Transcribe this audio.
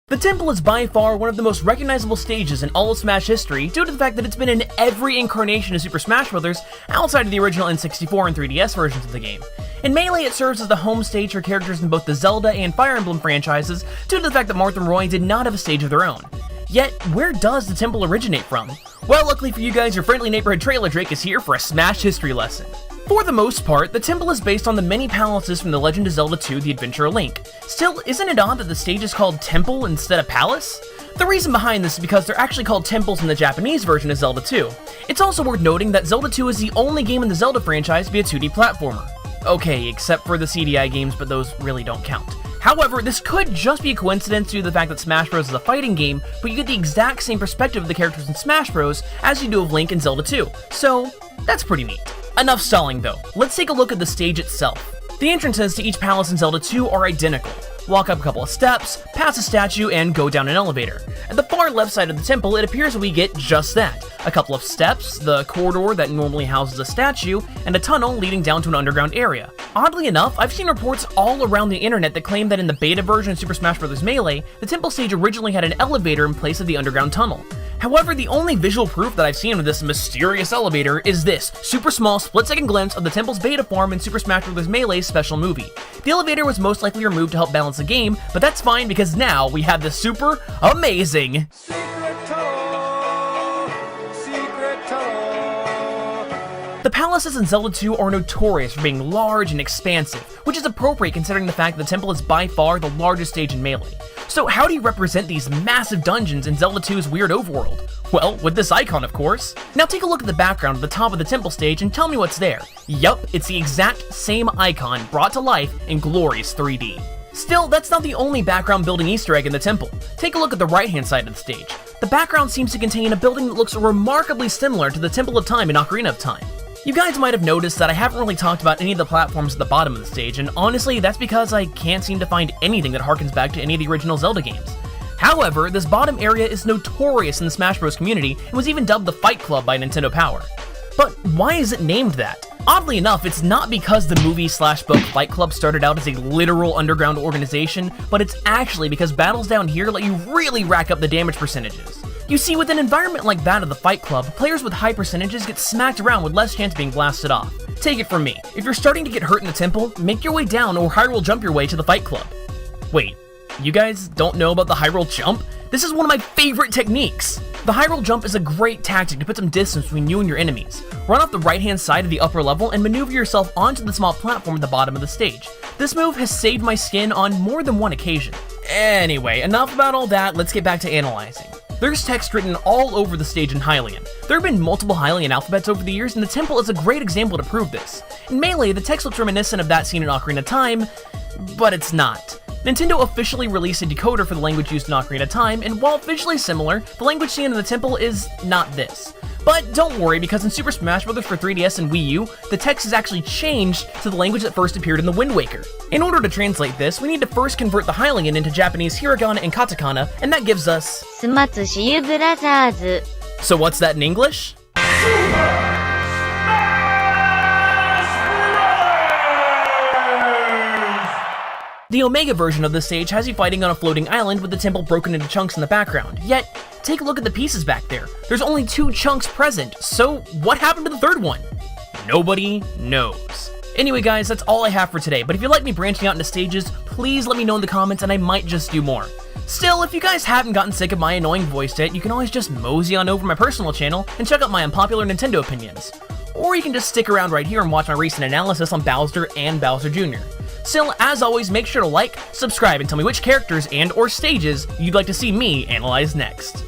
The temple is by far one of the most recognizable stages in all of Smash history due to the fact that it's been in every incarnation of Super Smash Bros. Outside of the original N64 and 3DS versions of the game. In Melee, it serves as the home stage for characters in both the Zelda and Fire Emblem franchises due to the fact that Marth and Roy did not have a stage of their own. Yet, where does the temple originate from? Well, luckily for you guys, your friendly neighborhood Trailer Drake is here for a Smash history lesson. For the most part, the temple is based on the many palaces from The Legend of Zelda 2: The Adventure of Link. Still, isn't it odd that the stage is called Temple instead of Palace? The reason behind this is because they're actually called temples in the Japanese version of Zelda 2. It's also worth noting that Zelda 2 is the only game in the Zelda franchise to be a 2D platformer. Okay, except for the CDI games, but those really don't count. However, this could just be a coincidence due to the fact that Smash Bros is a fighting game, but you get the exact same perspective of the characters in Smash Bros as you do of Link in Zelda 2, so that's pretty neat. Enough stalling though, let's take a look at the stage itself. The entrances to each palace in Zelda 2 are identical. Walk up a couple of steps, pass a statue, and go down an elevator. At the far left side of the temple, it appears we get just that. A couple of steps, the corridor that normally houses a statue, and a tunnel leading down to an underground area. Oddly enough, I've seen reports all around the internet that claim that in the beta version of Super Smash Bros. Melee, the temple stage originally had an elevator in place of the underground tunnel. However, the only visual proof that I've seen of this mysterious elevator is this super small split-second glimpse of the temple's beta form in Super Smash Bros. Melee's special movie. The elevator was most likely removed to help balance the game, but that's fine because now we have this super amazing The palaces in Zelda 2 are notorious for being large and expansive, which is appropriate considering the fact that the temple is by far the largest stage in Melee. So how do you represent these massive dungeons in Zelda 2's weird overworld? Well, with this icon, of course. Now take a look at the background at the top of the temple stage and tell me what's there. Yup, it's the exact same icon brought to life in glorious 3D. Still, that's not the only background building Easter egg in the temple. Take a look at the right-hand side of the stage. The background seems to contain a building that looks remarkably similar to the Temple of Time in Ocarina of Time. You guys might have noticed that I haven't really talked about any of the platforms at the bottom of the stage, and honestly, that's because I can't seem to find anything that harkens back to any of the original Zelda games. However, this bottom area is notorious in the Smash Bros. Community and was even dubbed the Fight Club by Nintendo Power. But why is it named that? Oddly enough, it's not because the movie/book Fight Club started out as a literal underground organization, but it's actually because battles down here let you really rack up the damage percentages. You see, with an environment like that of the Fight Club, players with high percentages get smacked around with less chance of being blasted off. Take it from me, if you're starting to get hurt in the temple, make your way down or Hyrule jump your way to the Fight Club. Wait, you guys don't know about the Hyrule jump? This is one of my favorite techniques! The Hyrule jump is a great tactic to put some distance between you and your enemies. Run off the right-hand side of the upper level and maneuver yourself onto the small platform at the bottom of the stage. This move has saved my skin on more than one occasion. Anyway, enough about all that, let's get back to analyzing. There's text written all over the stage in Hylian. There have been multiple Hylian alphabets over the years, and the temple is a great example to prove this. In Melee, the text looks reminiscent of that seen in Ocarina of Time, but it's not. Nintendo officially released a decoder for the language used in Ocarina of Time, and while visually similar, the language seen in the temple is not this. But don't worry, because in Super Smash Bros. For 3DS and Wii U, the text is actually changed to the language that first appeared in the Wind Waker. In order to translate this, we need to first convert the Hylian into Japanese hiragana and katakana, and that gives us... So what's that in English? The Omega version of this stage has you fighting on a floating island with the temple broken into chunks in the background, yet take a look at the pieces back there. There's only 2 chunks present, so what happened to the third one? Nobody knows. Anyway guys, that's all I have for today, but if you like me branching out into stages, please let me know in the comments and I might just do more. Still, if you guys haven't gotten sick of my annoying voice yet, you can always just mosey on over to my personal channel and check out my unpopular Nintendo opinions. Or you can just stick around right here and watch my recent analysis on Bowser and Bowser Jr. Still, as always, make sure to like, subscribe, and tell me which characters and/or stages you'd like to see me analyze next.